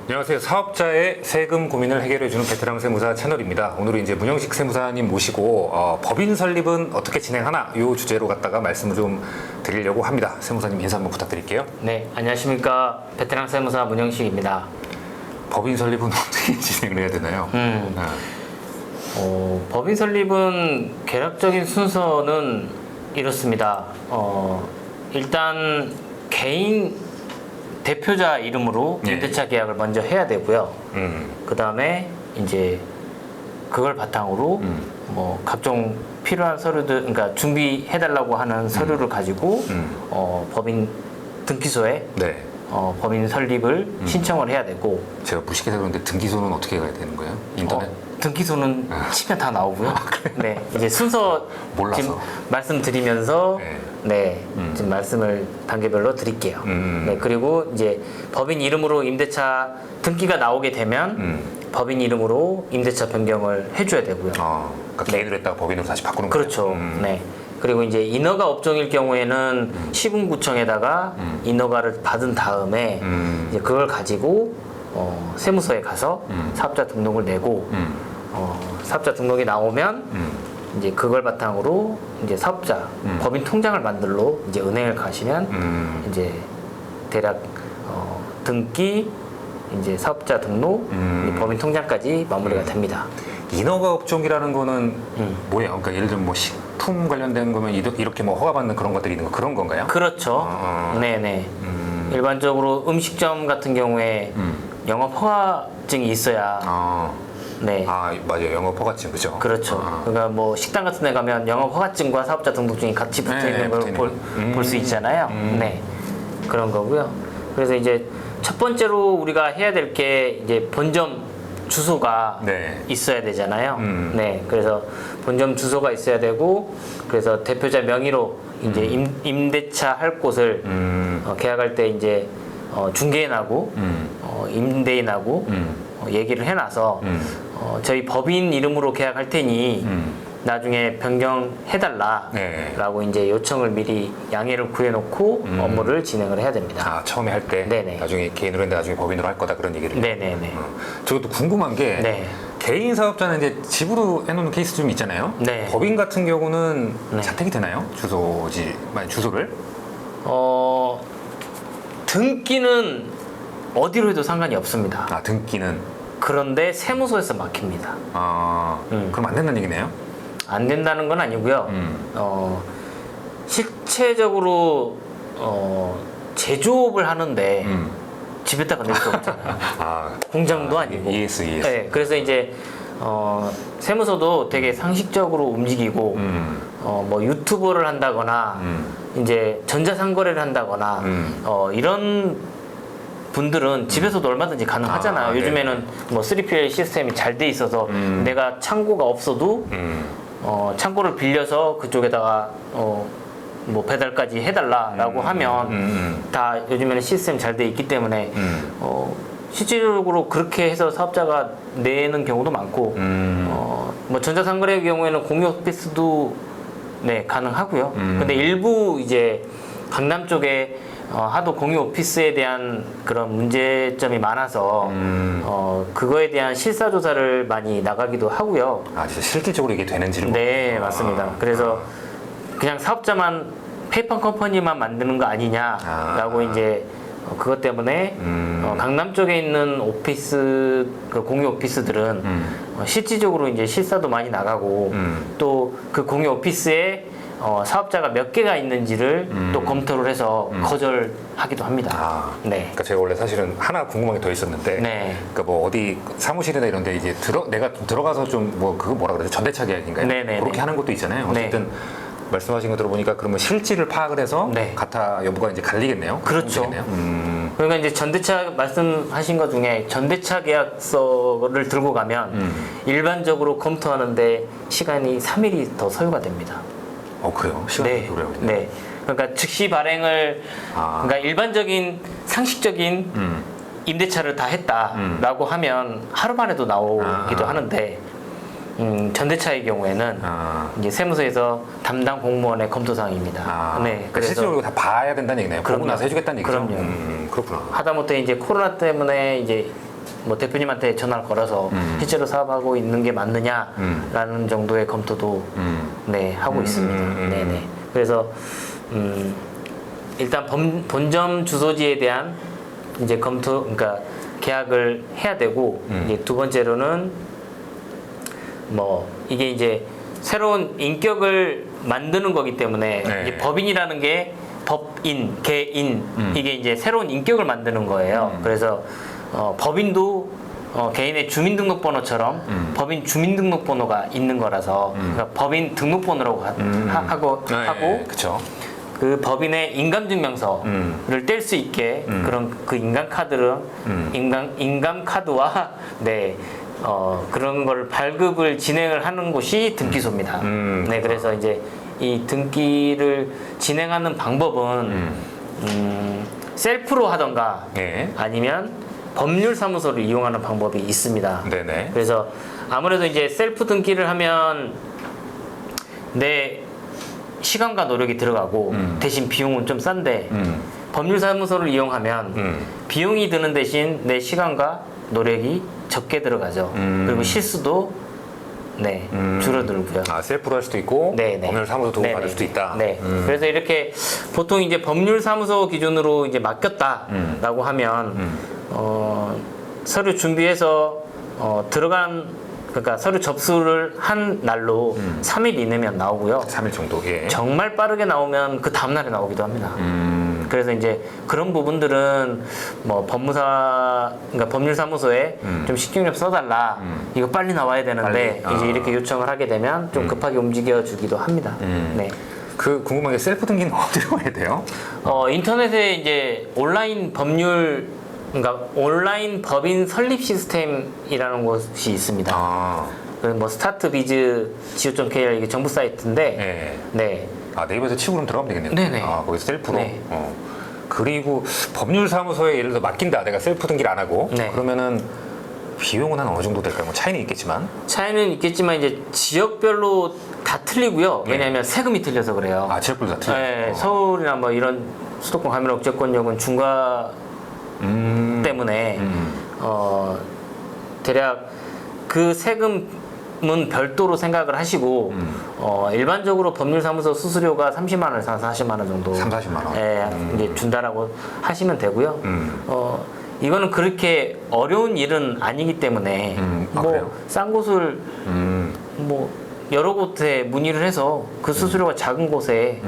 안녕하세요. 사업자의 세금 고민을 해결해주는 베테랑 세무사 채널입니다. 오늘은 이제 문영식 세무사님 모시고 법인 설립은 어떻게 진행하나 이 주제로 갖다가 말씀을 좀 드리려고 합니다. 세무사님 인사 한번 부탁드릴게요. 네, 안녕하십니까. 베테랑 세무사 문영식입니다. 법인 설립은 어떻게 진행을 해야 되나요? 법인 설립은 계략적인 순서는 이렇습니다. 일단 개인 대표자 이름으로 네. 임대차 계약을 먼저 해야 되고요. 그 다음에 이제 그걸 바탕으로 뭐 각종 필요한 서류들, 그러니까 준비해달라고 하는 서류를 가지고 법인 등기소에 네. 법인 설립을 신청을 해야 되고. 제가 무식해서 그런데 등기소는 어떻게 가야 되는 거예요? 인터넷? 등기소는 치면 다 나오고요. 네, 이제 순서 몰라서. 지금 말씀드리면서 네. 지금 말씀을 단계별로 드릴게요. 네, 그리고 이제 법인 이름으로 임대차 등기가 나오게 되면 법인 이름으로 임대차 변경을 해줘야 되고요. 그러니까 개인으로 했다가 법인으로 다시 바꾸는 거죠? 그렇죠. 네. 그리고 이제 인허가 업종일 경우에는 시군구청에다가 인허가를 받은 다음에 이제 그걸 가지고 세무서에 가서 사업자 등록을 내고 사업자 등록이 나오면 이제 그걸 바탕으로 이제 사업자 법인 통장을 만들러 이제 은행을 가시면 이제 대략 등기 이제 사업자 등록 이제 법인 통장까지 마무리가 됩니다. 인허가 업종이라는 거는 뭐예요? 그러니까 예를 들면 뭐 식품 관련된 거면 이렇게 뭐 허가받는 그런 것들이 있는 거 그런 건가요? 그렇죠. 네네. 일반적으로 음식점 같은 경우에 영업 허가증이 있어야 네. 맞아요. 영업 허가증 그죠? 그렇죠. 그러니까 뭐 식당 같은 데 가면 영업 허가증과 사업자 등록증이 같이 붙어 있는 걸 볼 수 있잖아요. 네. 그런 거고요. 그래서 이제 첫 번째로 우리가 해야 될 게 이제 본점 주소가 있어야 되잖아요. 네. 그래서 본점 주소가 있어야 되고, 그래서 대표자 명의로 이제 임대차 할 곳을 계약할 때 이제 중개인하고 임대인하고 얘기를 해놔서 저희 법인 이름으로 계약할 테니 나중에 변경해달라라고 이제 요청을 미리 양해를 구해놓고 업무를 진행을 해야 됩니다. 처음에 할 때 네네. 나중에 개인으로 했는데 나중에 법인으로 할 거다 그런 얘기를. 네네네. 저것도 궁금한 게 개인 사업자는 이제 집으로 해놓는 케이스 좀 있잖아요. 네. 법인 같은 경우는 자택이 되나요? 주소를? 등기는 어디로 해도 상관이 없습니다. 등기는? 그런데 세무서에서 막힙니다. 그럼 안 된다는 얘기네요? 안 된다는 건 아니고요. 실체적으로 제조업을 하는데 집에다가 낼 수 없잖아요. 공장도 아니고. ES. 네, 그래서 이제 세무서도 되게 상식적으로 움직이고 뭐 유튜버를 한다거나 이제 전자상거래를 한다거나 이런 분들은 집에서도 얼마든지 가능하잖아요. 요즘에는 뭐 3PL 시스템이 잘 돼 있어서 내가 창고가 없어도 창고를 빌려서 그쪽에다가 뭐 배달까지 해달라라고 하면 다 요즘에는 시스템 잘 돼 있기 때문에 실질적으로 그렇게 해서 사업자가 내는 경우도 많고 뭐 전자상거래의 경우에는 공유 오피스도 가능하고요. 근데 일부 이제 강남 쪽에 하도 공유 오피스에 대한 그런 문제점이 많아서 그거에 대한 실사 조사를 많이 나가기도 하고요. 진짜 실질적으로 이게 되는지를. 네, 맞습니다. 그래서 그냥 사업자만 페이퍼 컴퍼니만 만드는 거 아니냐라고 이제 그것 때문에 강남 쪽에 있는 오피스 그 공유 오피스들은 실질적으로 이제 실사도 많이 나가고 또 그 공유 오피스에 사업자가 몇 개가 있는지를 또 검토를 해서 거절하기도 합니다. 그러니까 제가 원래 사실은 하나 궁금한 게 더 있었는데, 그러니까 뭐 어디 사무실이나 이런데 이제 내가 들어가서 좀 뭐 그거 뭐라 그러죠? 전대차 계약인가요? 그렇게 하는 것도 있잖아요. 어쨌든 말씀하신 거 들어보니까 그러면 실질을 파악을 해서 가타 여부가 이제 갈리겠네요. 그렇죠. 그러니까 이제 전대차 말씀하신 것 중에 전대차 계약서를 들고 가면 일반적으로 검토하는데 시간이 3일이 더 소요가 됩니다. 그래요? 시간이 오래 걸리네요. 네. 그러니까 즉시 발행을 그러니까 일반적인 상식적인 임대차를 다 했다라고 하면 하루 만에도 나오기도 하는데 전대차의 경우에는 이제 세무서에서 담당 공무원의 검토 사항입니다. 그러니까 실질적으로 다 봐야 된다는 얘기네요. 보고 나서 해주겠다는 얘기죠. 그럼요. 그렇구나. 하다못해 이제 코로나 때문에 이제 뭐 대표님한테 전화를 걸어서 실제로 사업하고 있는 게 맞느냐라는 정도의 검토도 네 하고 있습니다. 네네. 그래서 일단 본점 주소지에 대한 이제 검토, 그러니까 계약을 해야 되고 이제 두 번째로는 뭐 이게 이제 새로운 인격을 만드는 거기 때문에 네. 이제 법인이라는 게 법인, 개인 이게 이제 새로운 인격을 만드는 거예요. 그래서 법인도 개인의 주민등록번호처럼 법인 주민등록번호가 있는 거라서 그러니까 법인 등록번호라고 하고 그렇죠. 그 법인의 인감증명서를 뗄 수 있게 그런 그 인감카드를 인감카드와 네 그런 걸 발급을 진행을 하는 곳이 등기소입니다. 네, 그래서 이제 이 등기를 진행하는 방법은 셀프로 하던가 네. 아니면 법률사무소를 이용하는 방법이 있습니다. 네네. 그래서 아무래도 이제 셀프 등기를 하면 내 시간과 노력이 들어가고 대신 비용은 좀 싼데 법률사무소를 이용하면 비용이 드는 대신 내 시간과 노력이 적게 들어가죠. 그리고 실수도 네 줄어들고요. 아, 셀프로 할 수도 있고 네네. 법률사무소 도움 받을 네네. 수도 있다. 네. 그래서 이렇게 보통 이제 법률사무소 기준으로 이제 맡겼다라고 하면 서류 준비해서 그러니까 서류 접수를 한 날로 3일 이내면 나오고요. 3일 정도. 예. 정말 빠르게 나오면 그 다음 날에 나오기도 합니다. 그래서 이제 그런 부분들은 뭐 그러니까 법률사무소에 좀 신경 좀 써달라. 이거 빨리 나와야 되는데 빨리. 이제 이렇게 요청을 하게 되면 좀 급하게 움직여 주기도 합니다. 네. 그 궁금한 게 셀프 등기는 어디로 해야 돼요? 인터넷에 이제 그러니까 온라인 법인 설립 시스템이라는 곳이 있습니다. 아, 그래서 뭐 스타트비즈 go.kr 이게 정부 사이트인데, 네. 네. 아, 네이버에서 치고 그럼 들어가면 되겠네요. 네네. 아, 거기서 셀프로. 네. 그리고 법률사무소에 예를 들어 맡긴다. 내가 셀프 등기를 안 하고. 네. 그러면 비용은 한 어느 정도 될까요? 뭐 차이는 있겠지만. 차이는 있겠지만 이제 지역별로 다 틀리고요. 왜냐하면 세금이 틀려서 그래요. 아, 지역별로 다 틀려요? 네, 서울이나 뭐 이런 수도권 가면 억제권역은 중과 때문에 대략 그 세금은 별도로 생각을 하시고 일반적으로 법률사무소 수수료가 30만 원에서 40만 원 정도 40만 원. 예, 이제 준다라고 하시면 되고요. 이거는 그렇게 어려운 일은 아니기 때문에 그래요? 뭐 싼 곳을 뭐 여러 곳에 문의를 해서 그 수수료가 작은 곳에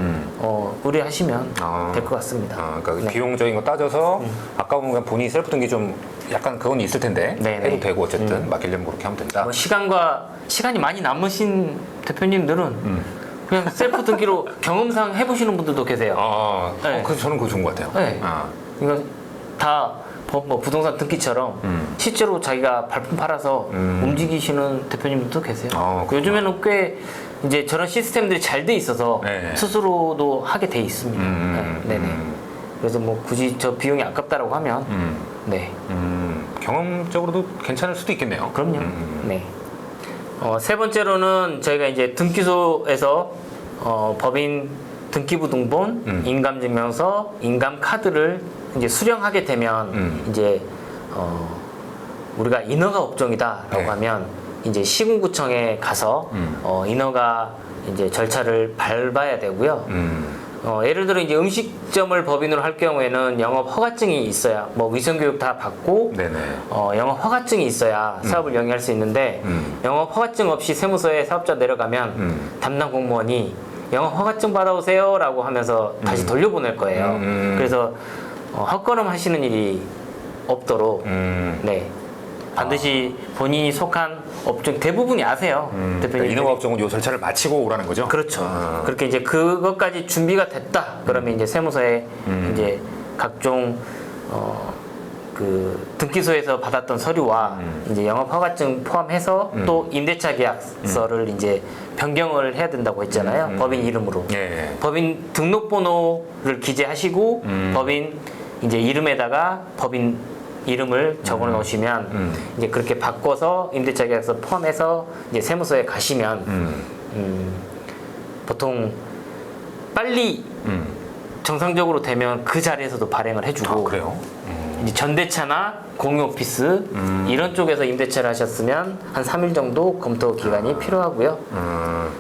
의뢰하시면 될 것 같습니다. 아, 그러니까 네. 비용적인 거 따져서 아까 보면 본인이 셀프 등기 좀 약간 그건 있을 텐데 네네. 해도 되고 어쨌든 맡기려면 그렇게 하면 된다. 뭐 시간이 많이 남으신 대표님들은 그냥 셀프 등기로 경험상 해보시는 분들도 계세요. 네. 그래서 저는 그거 좋은 것 같아요. 네. 아, 이거 다 뭐 부동산 등기처럼 실제로 자기가 발품 팔아서 움직이시는 대표님들도 계세요. 그렇구나. 요즘에는 꽤 이제 저런 시스템들이 잘 돼 있어서 네. 스스로도 하게 돼 있습니다. 네네. 그래서 뭐 굳이 저 비용이 아깝다라고 하면 네. 경험적으로도 괜찮을 수도 있겠네요. 그럼요. 네. 세 번째로는 저희가 이제 등기소에서 법인 등기부 등본, 인감증명서, 인감카드를 이제 수령하게 되면 이제 우리가 인허가 업종이다라고 네. 하면 이제 시군구청에 가서 인허가 이제 절차를 밟아야 되고요. 예를 들어 이제 음식점을 법인으로 할 경우에는 영업 허가증이 있어야 뭐 위생교육 다 받고 네네. 영업 허가증이 있어야 사업을 영위할 수 있는데 영업 허가증 없이 세무서에 사업자 내려가면 담당 공무원이 영업 허가증 받아오세요라고 하면서 다시 돌려보낼 거예요. 그래서 헛걸음 하시는 일이 없도록 네 반드시 본인이 속한 업종 대부분이 아세요. 대표님. 인허가 업종은 요 절차를 마치고 오라는 거죠? 그렇죠. 그렇게 이제 그것까지 준비가 됐다. 그러면 이제 세무서에 이제 각종 그 등기소에서 받았던 서류와 이제 영업 허가증 포함해서 또 임대차 계약서를 이제 변경을 해야 된다고 했잖아요. 법인 이름으로. 예. 법인 등록번호를 기재하시고 법인 이제 이름에다가 법인 이름을 적어 놓으시면 이제 그렇게 바꿔서 임대차 계약서 포함해서 이제 세무서에 가시면 보통 빨리 정상적으로 되면 그 자리에서도 발행을 해주고 그래요? 이제 전대차나 공유 오피스 이런 쪽에서 임대차를 하셨으면 한 3일 정도 검토 기간이 필요하고요.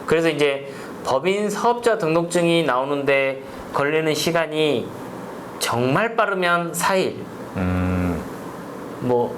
그래서 이제 법인 사업자 등록증이 나오는데 걸리는 시간이 정말 빠르면 4일. 뭐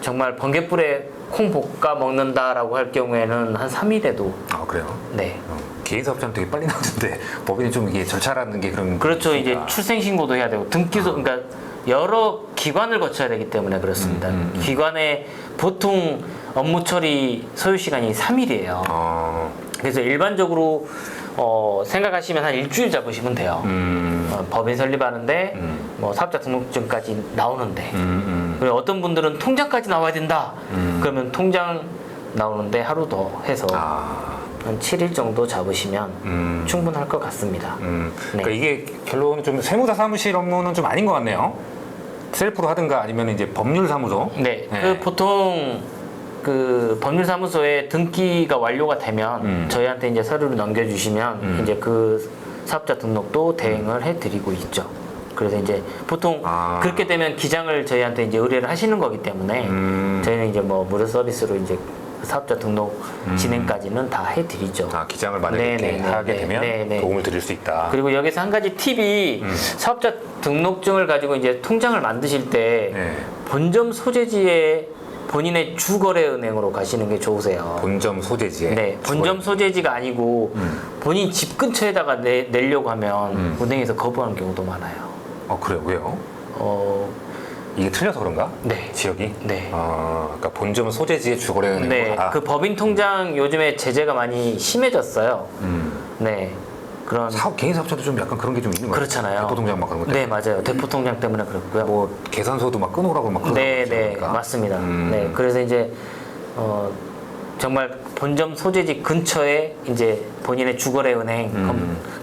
정말 번개불에 콩 볶아 먹는다라고 할 경우에는 한 3일에도. 아 그래요? 네. 개인 사업자는 되게 빨리 나오는데 법인은 좀 이게 절차라는 게 그런. 그렇죠. 이제 출생 신고도 해야 되고 등기소 그러니까 여러 기관을 거쳐야 되기 때문에 그렇습니다. 기관의 보통 업무 처리 소요 시간이 3일이에요. 그래서 일반적으로 생각하시면 한 일주일 잡으시면 돼요. 법인 설립하는데 뭐 사업자 등록증까지 나오는데 그리고 어떤 분들은 통장까지 나와야 된다. 그러면 통장 나오는데 하루 더 해서 한 7일 정도 잡으시면 충분할 것 같습니다. 그러니까 이게 결론은 좀 세무사 사무실 업무는 좀 아닌 것 같네요. 셀프로 하든가 아니면 이제 법률사무소. 네. 그 보통 그 법률사무소에 등기가 완료가 되면 저희한테 이제 서류를 넘겨주시면 이제 그 사업자 등록도 대행을 해드리고 있죠. 그래서 이제 보통 그렇게 되면 기장을 저희한테 이제 의뢰를 하시는 거기 때문에 저희는 이제 뭐 무료 서비스로 이제 사업자 등록 진행까지는 다 해드리죠. 기장을 만약에 이렇게 하게 되면 도움을 드릴 수 있다. 그리고 여기서 한 가지 팁이 사업자 등록증을 가지고 이제 통장을 만드실 때 본점 소재지에 본인의 주거래은행으로 가시는 게 좋으세요. 본점 소재지에? 네, 본점 소재지가 아니고 본인 집 근처에다가 내려고 하면 은행에서 거부하는 경우도 많아요. 그래요? 왜요? 이게 틀려서 그런가? 네. 지역이? 네. 그러니까 본점 소재지에 주거래은행으로 네, 가라. 그 법인 통장 요즘에 제재가 많이 심해졌어요. 네. 그런 개인 사업자도 좀 약간 그런 게 좀 있는 거예요. 그렇잖아요. 대포 통장 막 그런 것 네, 맞아요. 대포 통장 때문에 그렇고요. 뭐 계산서도 막 끊으라고 막 그런 네, 거죠. 네, 그러니까. 맞습니다. 네, 그래서 이제 정말 본점 소재지 근처에 이제 본인의 주거래 은행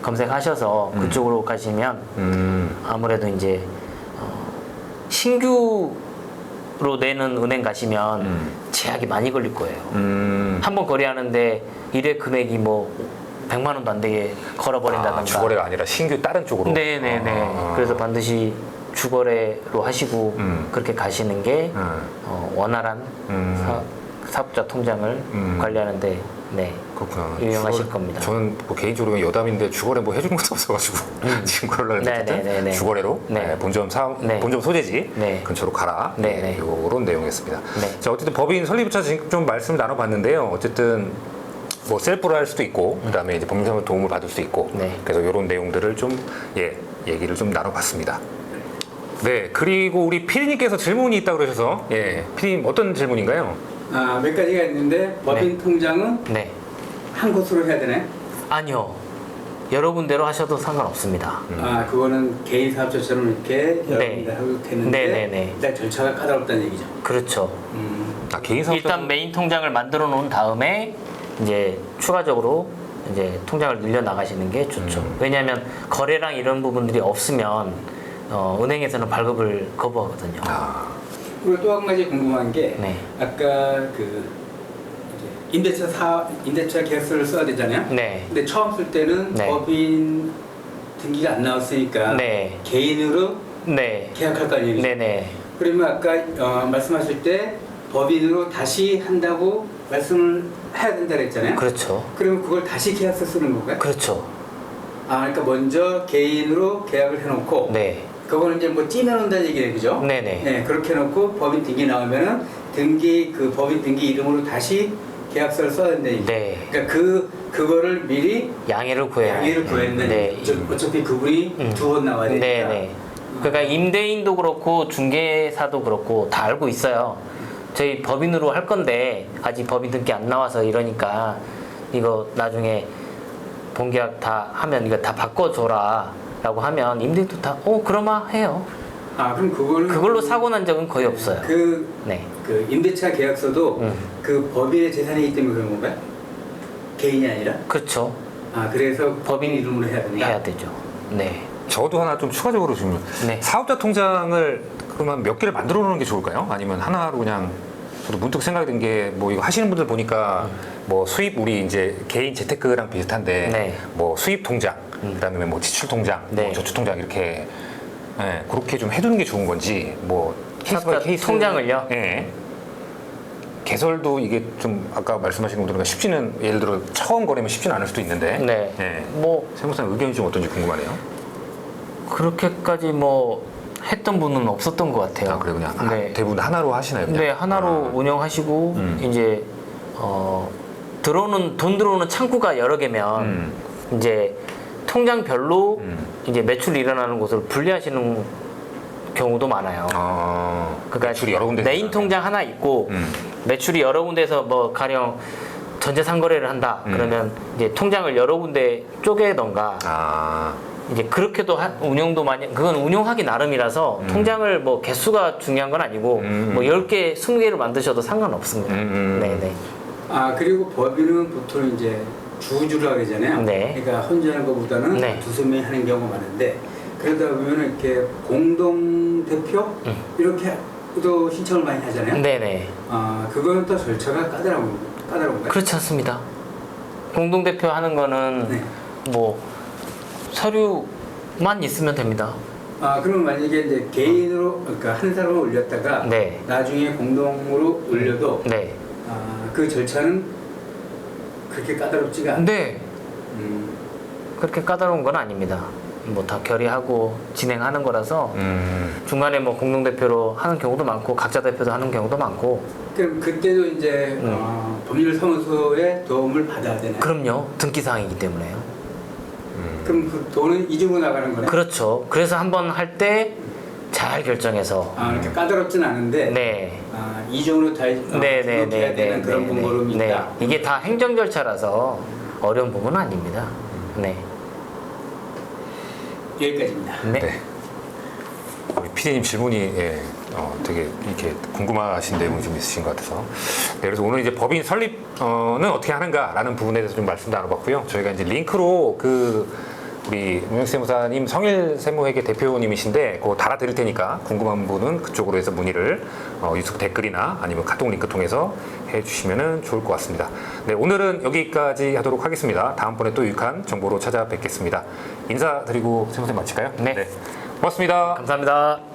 검색하셔서 그쪽으로 가시면 아무래도 이제 신규로 내는 은행 가시면 제약이 많이 걸릴 거예요. 한 번 거래하는데 일회 금액이 뭐 100만 원도 안 되게 걸어버린다던가. 주거래가 아니라 신규 다른 쪽으로. 네네네. 그래서 반드시 주거래로 하시고 그렇게 가시는 게 원활한 사업자 통장을 관리하는데 그렇구나. 유용하실 겁니다. 저는 뭐 개인적으로 여담인데 주거래 뭐 해주는 것도 없어가지고 지금 그러려고 했는데 주거래로 본점 소재지 근처로 가라. 이런 내용이었습니다. 자, 어쨌든 법인 설립부터 좀 말씀 나눠봤는데요. 어쨌든 뭐 셀프로 할 수도 있고 그다음에 이제 법률사무소 도움을 받을 수 있고 그래서 이런 내용들을 좀 얘기를 좀 나눠봤습니다. 네, 그리고 우리 피디님께서 질문이 있다고 그러셔서 피디님 어떤 질문인가요? 몇 가지가 있는데 법인 통장은 한 곳으로 해야 되나요? 아니요. 여러 군데로 하셔도 상관없습니다. 그거는 개인 사업자처럼 이렇게 여러 군데 하고 했는데 일단 절차가 까다롭다는 얘기죠. 그렇죠. 개인 사업자 일단 메인 통장을 만들어 놓은 다음에 이제 추가적으로 이제 통장을 늘려 나가시는 게 좋죠. 왜냐하면 거래랑 이런 부분들이 없으면 은행에서는 발급을 거부하거든요. 그리고 또 한 가지 궁금한 게 아까 그 임대차 계약서를 써야 되잖아요. 근데 처음 쓸 때는 법인 등기가 안 나왔으니까 개인으로 계약할 거 아니에요. 그러면 아까 말씀하실 때 법인으로 다시 한다고 말씀을 해야 된다 그랬잖아요. 그렇죠. 그러면 그걸 다시 계약서 쓰는 건가요? 그렇죠. 그러니까 먼저 개인으로 계약을 해놓고 그거는 이제 뭐 찌내놓는다는 얘기네, 그죠? 네, 그렇게 해놓고 법인 등기 나오면은 그 법인 등기 이름으로 다시 계약서를 써야 된다는 얘기. 그러니까 그거를 미리 양해를 구해야 된다는 얘기. 어차피 그분이 두 번 나와야 되니까. 그러니까 임대인도 그렇고 중개사도 그렇고 다 알고 있어요. 저희 법인으로 할 건데 아직 법인 등기 안 나와서 이러니까 이거 나중에 본계약 다 하면 이거 다 바꿔줘라 라고 하면 임대인도 다 그러마 해요. 그럼 그걸로 사고 난 적은 거의 없어요. 그 임대차 계약서도 그 법인의 재산이기 때문에 그런 건가요? 개인이 아니라? 그렇죠. 그래서 법인 이름으로 해야 된다? 해야 되죠. 저도 하나 좀 추가적으로 질문. 사업자 통장을 그러면 몇 개를 만들어 놓는 게 좋을까요? 아니면 하나로 그냥 저도 문득 생각이 든 게 뭐 이거 하시는 분들 보니까 뭐 수입 우리 이제 개인 재테크랑 비슷한데 뭐 수입 통장, 그다음에 뭐 지출 통장, 뭐 저축 통장 이렇게 네, 그렇게 좀 해두는 게 좋은 건지 뭐 케이스 바이 케이스 통장을요? 네. 개설도 이게 좀 아까 말씀하신 것 보니까 쉽지는 예를 들어 처음 거래면 쉽지는 않을 수도 있는데 네. 네. 뭐 세무사님 의견이 좀 어떤지 궁금하네요. 그렇게까지 뭐 했던 분은 없었던 것 같아요. 아, 그래 그냥 네. 대부분 하나로 하시나요? 그냥? 네, 하나로 운영하시고 이제 돈 들어오는 창구가 여러 개면 이제 통장별로 이제 매출이 일어나는 곳을 분리하시는 경우도 많아요. 그러니까 매출이 여러 군데 메인 통장 하나 있고 매출이 여러 군데서 뭐 가령 전체 상거래를 한다 그러면 이제 통장을 여러 군데 쪼개던가 이제 그렇게도 운영도 많이 그건 운영하기 나름이라서 통장을 뭐 개수가 중요한 건 아니고 뭐 10개, 20개를 만드셔도 상관없습니다. 네네. 그리고 법인은 보통 이제 주주라고 그러잖아요. 네. 그러니까 혼자 하는 것보다는 네. 두세 명이 하는 경우가 많은데 그러다 보면 이렇게 공동 대표 이렇게도 신청을 많이 하잖아요. 네네. 그거는 또 절차가 까다로운가요? 그렇지 않습니다. 공동대표 하는 거는 네. 뭐 서류만 있으면 됩니다. 그러면 만약에 이제 개인으로 그러니까 한 사람을 올렸다가 네. 나중에 공동으로 올려도 네. 그 절차는 그렇게 까다롭지가 않아요. 네. 그렇게 까다로운 건 아닙니다. 뭐 다 결의하고 진행하는 거라서 중간에 뭐 공동대표로 하는 경우도 많고 각자 대표도 하는 경우도 많고. 그럼 그때도 이제 법률사무소의 도움을 받아야 되나요? 그럼요. 등기사항이기 때문에요. 그럼 그 돈은 이중으로 나가는 거네요? 그렇죠. 그래서 한번 할 때 잘 결정해서. 이렇게 까다롭진 않은데 네. 이중으로 다 등록해야 되는 그런 번거로움이 네. 있다. 이게 다 행정 절차라서 어려운 부분은 아닙니다. 네. 여기까지입니다. 네. 네. 우리 PD님 질문이 되게 이렇게 궁금하신 내용이 좀 있으신 것 같아서 그래서 오늘 이제 법인 설립은 어떻게 하는가라는 부분에 대해서 좀 말씀 나눠봤고요. 저희가 이제 링크로 우리 문영세무사님 성일세무회계 대표님이신데 그거 달아드릴 테니까 궁금한 분은 그쪽으로 해서 문의를 유튜브 댓글이나 아니면 카톡 링크 통해서 해주시면 좋을 것 같습니다. 네, 오늘은 여기까지 하도록 하겠습니다. 다음번에 또 유익한 정보로 찾아뵙겠습니다. 인사드리고 세무사님 마칠까요? 네. 고맙습니다. 감사합니다.